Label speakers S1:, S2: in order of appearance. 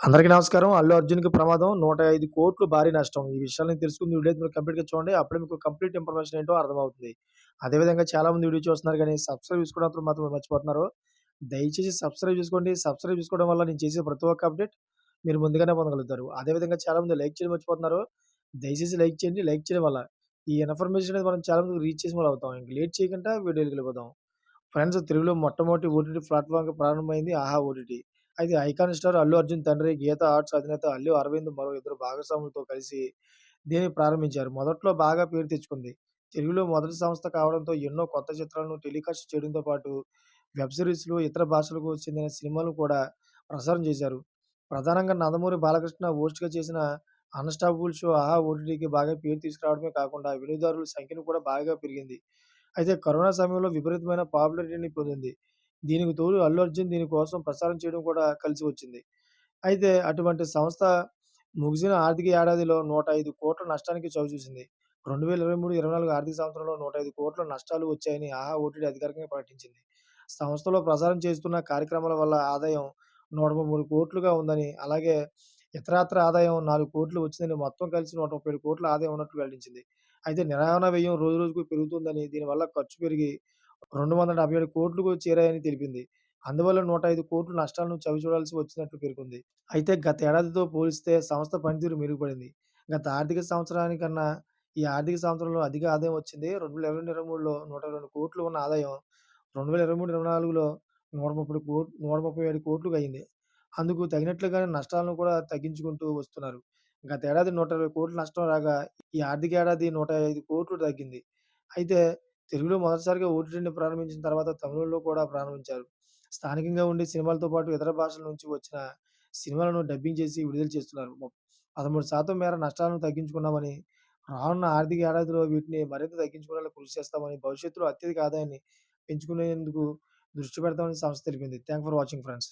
S1: అందరికీ నమస్కారం. 'అల్లు అర్జున్‌కి ప్రమాదం 105,00,00,000 భారీ నష్టం.' ఈ విషయాలను తెలుసుకుంది వీడియో అయితే మీరు కంప్లీట్‌గా చూడండి. అప్పుడే మీకు కంప్లీట్ ఇన్ఫర్మేషన్ ఏంటో అర్థమవుతుంది. అదేవిధంగా చాలామంది వీడియో చూస్తున్నారు గానీ సబ్స్క్రైబ్ చేసుకోవడం మాత్రం మర్చిపోతున్నారు. దయచేసి సబ్స్క్రైబ్ చేసుకోండి. సబ్స్క్రైబ్ చేసుకోవడం వల్ల నేను చేసే ప్రతి ఒక్క అప్డేట్ మీరు ముందుగానే పొందగలుగుతారు. అదేవిధంగా చాలామంది లైక్ చేయడం మర్చిపోతున్నారు. దయచేసి లైక్ చేయండి. లైక్ చేయడం వల్ల ఈ ఇన్ఫర్మేషన్ అనేది మనం చాలా మందికి రీచ్ చేసిన వాళ్ళవుతాం. ఇంక లేట్ చేయకుండా వీడియోలోకెళ్ళిపోదాం. ఫ్రెండ్స్, తెలుగులో మొట్టమొదటి ఓటీటీ ప్లాట్‌ఫార్మ్‌గా ప్రారంభమైంది 'ఆహా' ఓటీటీ. అయితే ఐకాన్ స్టార్ అల్లు అర్జున్ తండ్రి, గీతా ఆర్ట్స్ అధినేత అల్లు అరవింద్ మరో ఇద్దరు భాగస్వాములతో కలిసి దీన్ని ప్రారంభించారు. మొదట్లో బాగా పేరు తెచ్చుకుంది. తెలుగులో మొదటి సంస్థ కావడంతో ఎన్నో కొత్త చిత్రాలను టెలికాస్ట్ చేయడంతో పాటు వెబ్ సిరీస్‌లు, ఇతర భాషలకు చెందిన సినిమాలను కూడా ప్రసారం చేశారు. ప్రధానంగా నందమూరి బాలకృష్ణ హోస్ట్‌గా చేసిన 'అన్‌స్టాపబుల్' షో 'ఆహా' ఓటీటీకి బాగా పేరు తీసుకురావడమే కాకుండా వినియోగదారుల సంఖ్యను కూడా బాగా పెరిగింది. అయితే కరోనా సమయంలో విపరీతమైన పాపులారిటీని పొందింది. దీనికి తోడు అల్లు అర్జున్ దీని కోసం ప్రచారం చేయడం కూడా కలిసి వచ్చింది. అయితే అటువంటి సంస్థ ముగిసిన ఆర్థిక ఏడాదిలో 105,00,00,000 నష్టానికి చవిచూసింది. 2023, 24 ఆర్థిక సంవత్సరంలో 105,00,00,000 నష్టాలు వచ్చాయని ఆహా ఓటీటీ అధికారికంగా ప్రకటించింది. సంస్థలో ప్రసారం చేస్తున్న కార్యక్రమాల వల్ల ఆదాయం 133,00,00,000గా ఉందని, అలాగే ఇతరత్రా ఆదాయం 4,00,00,000 వచ్చిందని, మొత్తం కలిసి 137,00,00,000 ఆదాయం ఉన్నట్లు వెల్లడించింది. అయితే నిర్వహణ వ్యయం రోజురోజుకు పెరుగుతుందని, దీనివల్ల ఖర్చు పెరిగి 277,00,00,000కు చేరాయని తెలిపింది. అందువల్ల 105,00,00,000 నష్టాలను చవిచూడాల్సి వచ్చినట్లు పేర్కొంది. అయితే గత ఏడాదితో పోలిస్తే సంస్థ పనితీరు మెరుగుపడింది. గత ఆర్థిక సంవత్సరానికన్నా ఈ ఆర్థిక సంవత్సరంలో అధిక ఆదాయం వచ్చింది. 2022, 23లో 102,00,00,000 ఉన్న ఆదాయం 2023, 24లో 137,00,00,000 అయింది. అందుకు తగినట్లుగానే నష్టాలను కూడా తగ్గించుకుంటూ వస్తున్నారు. గతేడాది 120,00,00,000 నష్టం రాగా ఈ ఆర్థిక ఏడాది 105,00,00,000 తగ్గింది. అయితే తెలుగులో మొదటిసారిగా ఓటీటీని ప్రారంభించిన తర్వాత తమిళంలో కూడా ప్రారంభించారు. స్థానికంగా ఉండే సినిమాలతో పాటు ఇతర భాషల నుంచి వచ్చిన సినిమాలను డబ్బింగ్ చేసి విడుదల చేస్తున్నారు. 13% మేర నష్టాలను తగ్గించుకున్నామని, రానున్న ఆర్థిక ఏడాదిలో వీటిని మరింత తగ్గించుకునేలా కృషి చేస్తామని, భవిష్యత్తులో అత్యధిక ఆదాయాన్ని పెంచుకునేందుకు దృష్టి పెడతామని సంస్థ తెలిపింది. Thanks for watching friends.